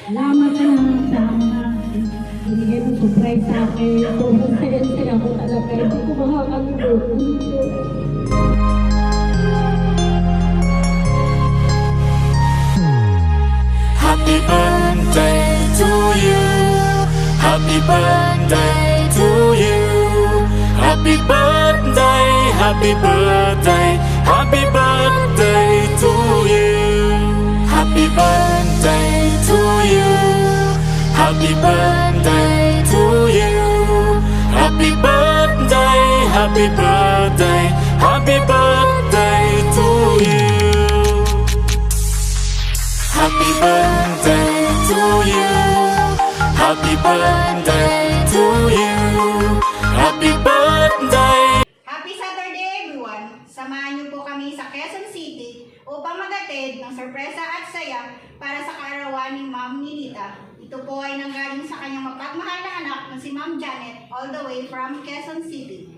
Salamat na sa mga binigay mo surprise sa akin. Sobrang saya-saya ko talaga. Hindi ko makakalimutan. Happy birthday to you. Happy birthday to you. Happy birthday, happy birthday, happy birthday to you. Happy birthday to you. Happy birthday to you. Happy birthday, happy birthday, happy birthday to you. Happy birthday to you. Happy birthday to you. Happy birthday. Happy Saturday everyone! Samahan niyo po kami sa Quezon City upang magatid ng sorpresa at saya para sa kaarawan ni Ma'am Ninita. Ito po ay nanggaling sa kanyang mapagmahal na anak na si Ma'am Janet all the way from Quezon City.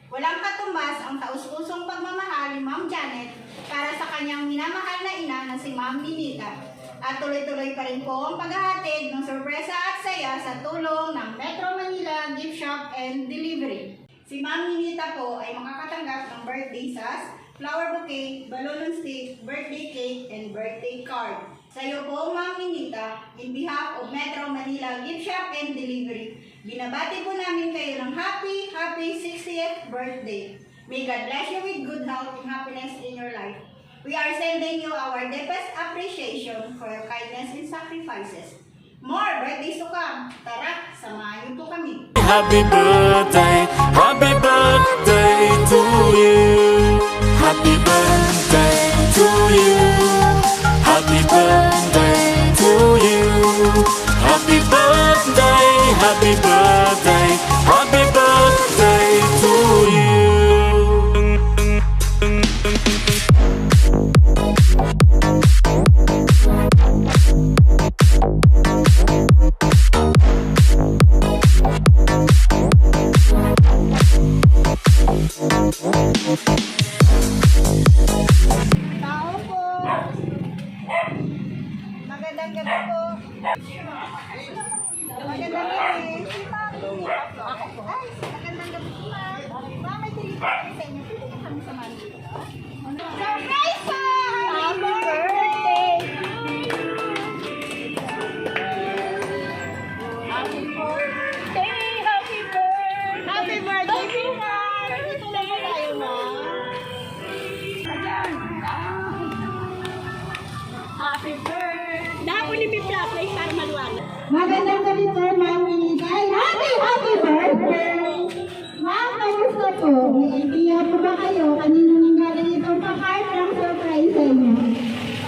Walang katumbas ang taus-pusong pagmamahal ni Ma'am Janet para sa kanyang minamahal na ina na si Ma'am Ninita. At tuloy-tuloy pa rin po ang paghahatid ng sorpresa at saya sa tulong ng Metro Manila Gift Shop and Delivery. Si Ma'am Ninita po ay makakatanggap ng birthday sas, flower bouquet, balloon on stick, birthday cake, and birthday card. Sa iyo po, Ma'am Ninita, in behalf of Metro Manila Gift Shop and Delivery, binabati po namin kayo ng happy 60th birthday. May God bless you with good health and happiness in your life. We are sending you our deepest appreciation for your kindness and sacrifices. More birthdays to come. Tara, samahan niyo po kami. Happy birthday to you. Happy birthday to you. Happy birthday to you. Happy birthday, happy birthday, happy birthday to you. Tao po. Magandang gabi po. Magandang gabi. Ay, magandang gabi po, ma'am. Ma'am, may delivery sa inyo. Pwede ka kami samahan dito. Surprise po! Happy birthday! Happy birthday! Happy birthday! Happy birthday po, ma'am! Dito lang po tayo, ma'am. Happy birthday! Dapat ni Piplapay para maluwag. Magandang gabi po, Ma'am Ninita. Happy birthday! Ma'am, kamusta po? May idea po ba kayo kanino nang galing itong pa-card ng surprise sa inyo?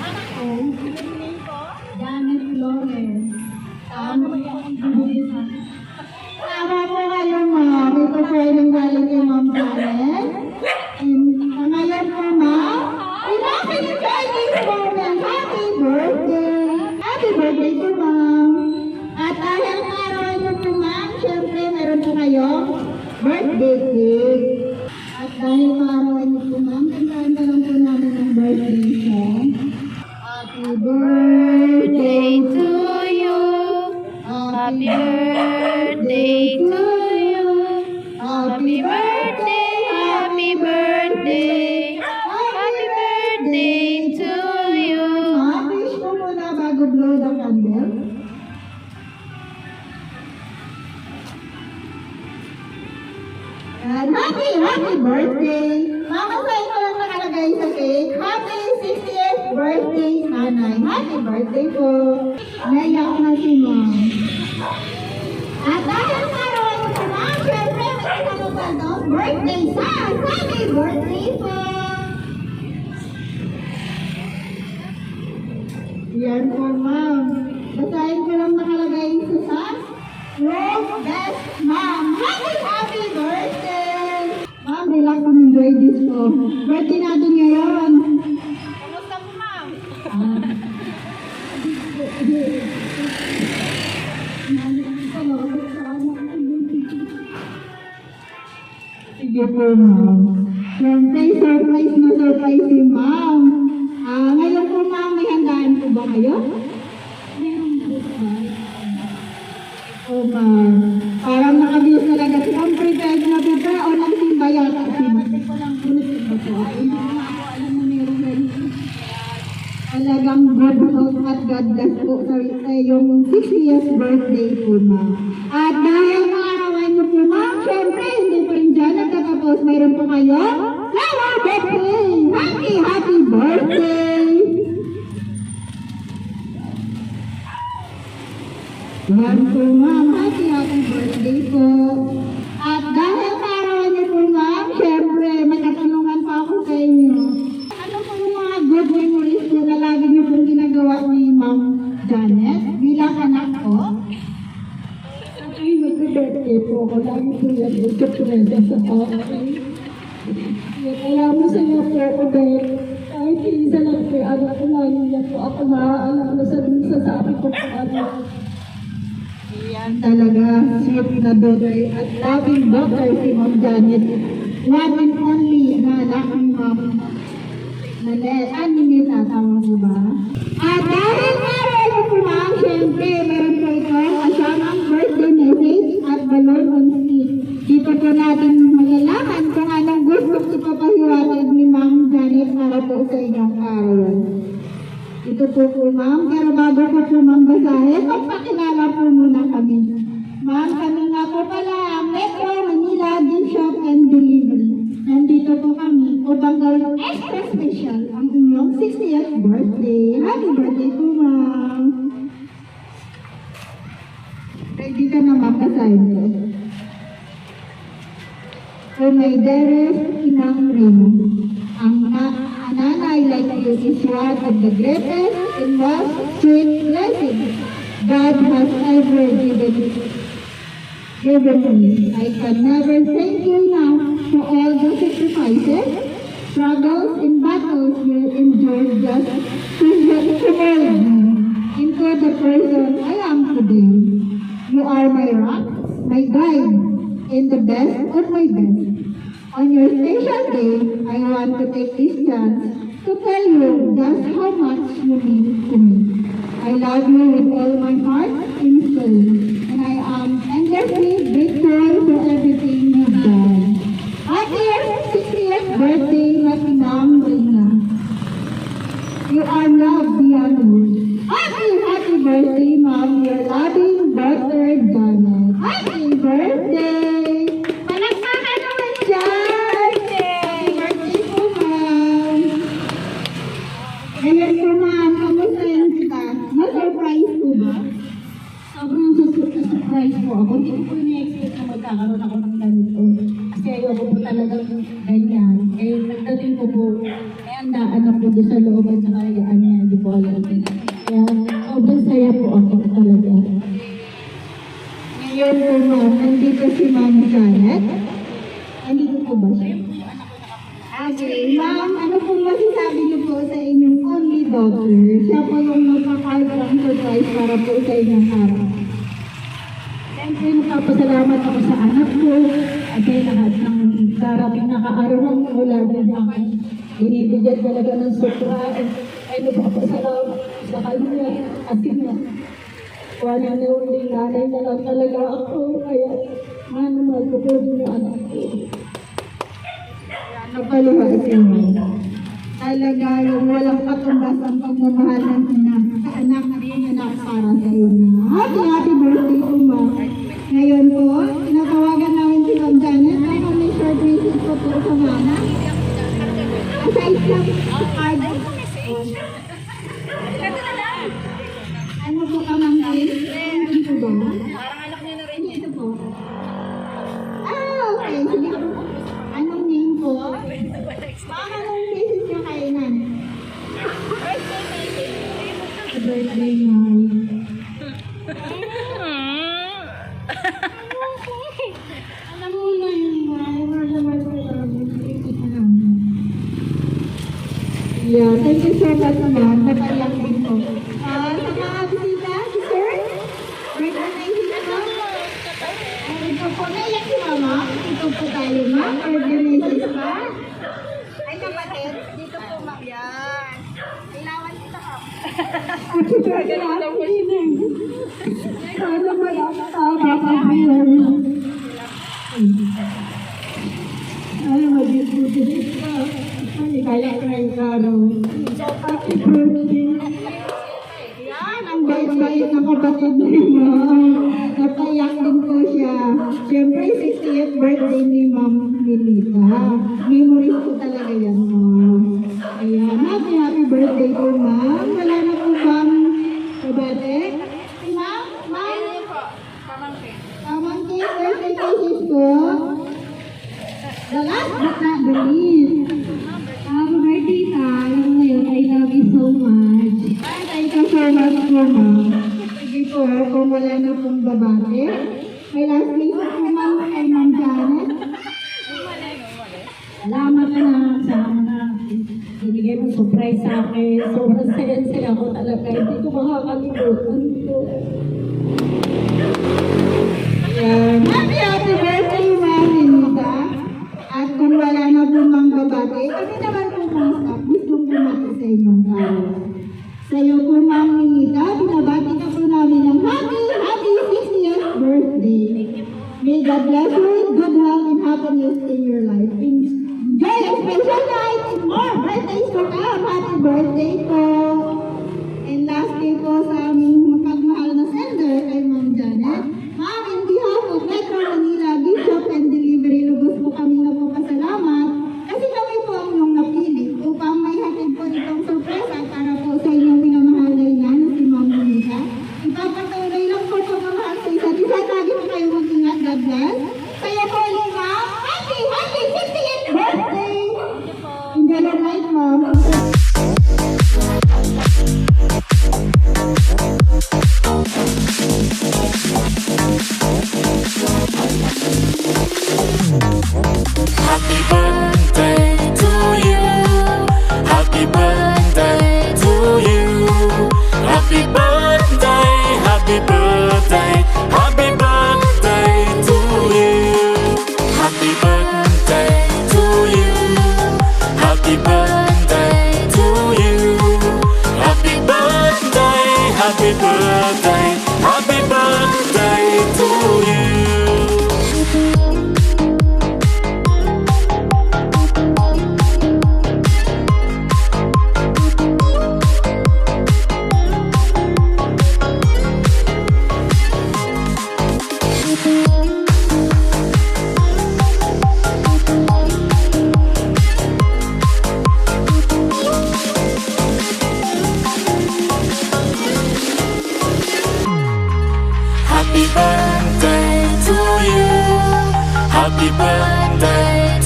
Anak ko, name po? Janet Flores. Tama po kayo, ma'am. Ito po ay nang galing kay Ma'am Janet. And ngayon po, ma'am, pinapinigay po ng happy birthday. Happy birthday po, ma'am. At dahil araw niyo po, ma'am, syempre meron po kayong birthday cake. At dahil araw niyo po, ma'am, kantaan na lang po namin ang birthday song. Happy birthday to you. Happy birthday to you. Happy birthday, happy birthday. Happy birthday to you. Wish ko muna bago blow the candle. And happy birthday! Mama, sa'yo ko lang nakalagay sa cake. Happy 60th birthday, nanay. Happy birthday po. Naiyak na si ma'am. At dahil karoon ko si ma'am, syempre may kinamukal ng birthday sa happy birthday po. Yan po, ma'am. Basahin ko lang nakalagay sa sas. World's best ma'am. Happy birthday! Ma'am, relax kami enjoy this po. Birthday natin ngayon. Kumusta po, ma'am? Sige po, ma'am. Siyempre, surprise na surprise si ma'am. Ngayon po, ma'am, may handaan po ba kayo? Meron po. ma'am. Parang nakabiyos talaga si Ma'am prepared na bigla o nagsimba yata si Ma'am. Hindi ko lang ulit ba po. Hindi ko na ako alam na meron ganyan. Talagang good health at God bless po sa yung 60th birthday po, ma'am. At dahil maarawan niyo po, ma'am, syempre, hindi po rin dyan nagtatapos. Mayroon po kayo flower birthday! Happy birthday! Yan po, ma'am. Happy birthday po. At dahil maarawan niyo po, ma'am, syempre, may katanungan pa ako sa inyo. Ano po yung mga good memories po na lagi niyo pong ginagawa ni Ma'am Janet bilang anak ko? Ay, mag-birthday po ako. Lagi po yan ito-present sa akin. Kaya masaya po ako dahil kahit isa lang po yung anak ko, lagi niya po ako maaalala sa sabi ko po anak. Yan talaga, sweet na daughter at loving daughter si Ma'am Janet. One and only na anak ni Ma'am Ani nila, tama po ba? At dahil meron po ma'am, syempre, meron po ito kasamang birthday message at balon on seat. Dito po natin malalaman kung anong gusto ipapahiwatig ni Ma'am Janet para po sa inyong araw. Ito po ma'am, pero bago po ma'am basahin, magpakilala po muna kami. Ma'am, kami nga po pala ang Metro Manila Gift Shop and Delivery. Nandito po kami upang gawin extra special ang inyong 60th birthday. Happy birthday po, ma'am. Ready ka na mapasahin ko. To my dearest Inang Rin, ang nanay like you is one of the greatest and most sweet blessings God has ever given me. I can never thank you enough for all the sacrifices, struggles, and battles you endured just to mold me into the person I am today. You are my rock, my guide, and the best of my best. On your special day, I want to take this chance to tell you just how much you mean to me. I love you with all my heart and soul, and I am endlessly grateful for everything you've done. Happy 60th birthday, Happy Ma'am Rina. You are loved beyond words. Happy birthday, Ma'am, your loving daughter, Janet. Happy birthday! Palakpakan naman dyan! Happy birthday po, Ma'am. Ngayon po, Ma'am, kamusta yung kita? Na-surprise po ba? Sobrang surprise po ako. Hindi ko po ina-expect na magkakaroon ako ng ganito. Kasi ayoko po talagang ganyan. Eh, nagdating ko po, handaan na po doon sa loob at sa kayaan niya. Hindi po alam. Kaya sobrang saya po ako talaga. Ngayon po, ma'am, nandito si Ma'am Janet. Nandito po ba siya? Okay, ma'am, ano po masasabi niyo po sa inyong only daughter? Siya po yung magkakaroon ng surprise para po sa inyong araw. Siyempre, nagpapasalamat ako sa anak ko at sa lahat ng darating na kaarawan ko. Lagi na ako binibigyan talaga ng surprise. Ay, nagpapasalamat sa kanya at sila. Wala na uling nanay na lang talaga ako. Kaya, mahal ko po yung anak ko. Napaluha siya. Talaga yung walang katumbas ang pagmamahal ng anak para sa iyo na. Happy birthday po, ma'am. Ngayon po, tinatawagan namin si Ma'am Janet. Ay, may short message po po sa mama. Aside lang, card. Ano po ka, Ma'am Janet? Ano po ba? Parang anak niya na rin. Ito po. Okay. Sige po. Anong name po? Ma'am, anong message niyo kay nanay? Birthday night. Alam mo na yun, yeah, thank you so much, ma'am. Napaiyak din po. Sa mga bisita, sir, birthday night po. Ito po, naiyak si mama. Ito po tayo, ma'am. Birthday message pa. Ay, kapatid, dito po, ma'am. Yan. Kailangan kita ka. Sana wala ka tama Ay, mag-ibuti ka. Ay, kaya ka yung karaw. Happy birthday. Yan, ang bait-bait ng kapatid ni Ma'am. Napayak din po siya. Siyempre, 60th birthday ni Ma'am Milita. Memories ko talaga yan, Ma'am. Ayan, happy birthday po, Ma'am. Wala na po bang kabate? Ma'am? Ma'am? Pamangkin, birthday wishes ko. The last but not the least. Happy birthday, Ta. Alam mo yun, I love you so much. Thank you so much po, Ma'am. Sige po, kung wala na pong babate. May last wishes po, Ma'am, kay Ma'am Janet. Salamat na sa mga binigay mo surprise sa akin. Sobrang saya ko talaga. Hindi ko makakalimutan ko. Ayan. Happy birthday, Ma'am Milita. At kung wala na po mga babate, kami naman po mga staff, gustong bumati sa inyong araw. Sa iyo po, Ma'am Milita, binabati ka po namin ng happy 60th birthday. May God bless you with good health and happiness in your life. Enjoy a special night and more birthdays to come. Happy birthday po. And lastly po sa aming mapagmahal na sender kay Ma'am Janet. Ma'am, in behalf of Metro Manila Gift Shop and Delivery, lubos po kami na po pasalamat kasi kami po ang inyong napili upang may hatid po itong sorpresa para po sa inyong minamahal na ina na si Ma'am Monica. Ipapatuloy lang po pagmamahal sa isa't isa. Lagi po kayo mag-ingat. God bless. Kaya po ulit, Ma'am. Happy 60th birthday! Enjoy the night, Ma'am. Happy birthday to you. Happy birthday to you. Happy birthday, happy birthday, happy birthday to you. Happy birthday to you. Happy birthday to you. Happy birthday, happy birthday, happy birthday to you. Happy birthday to you. Happy birthday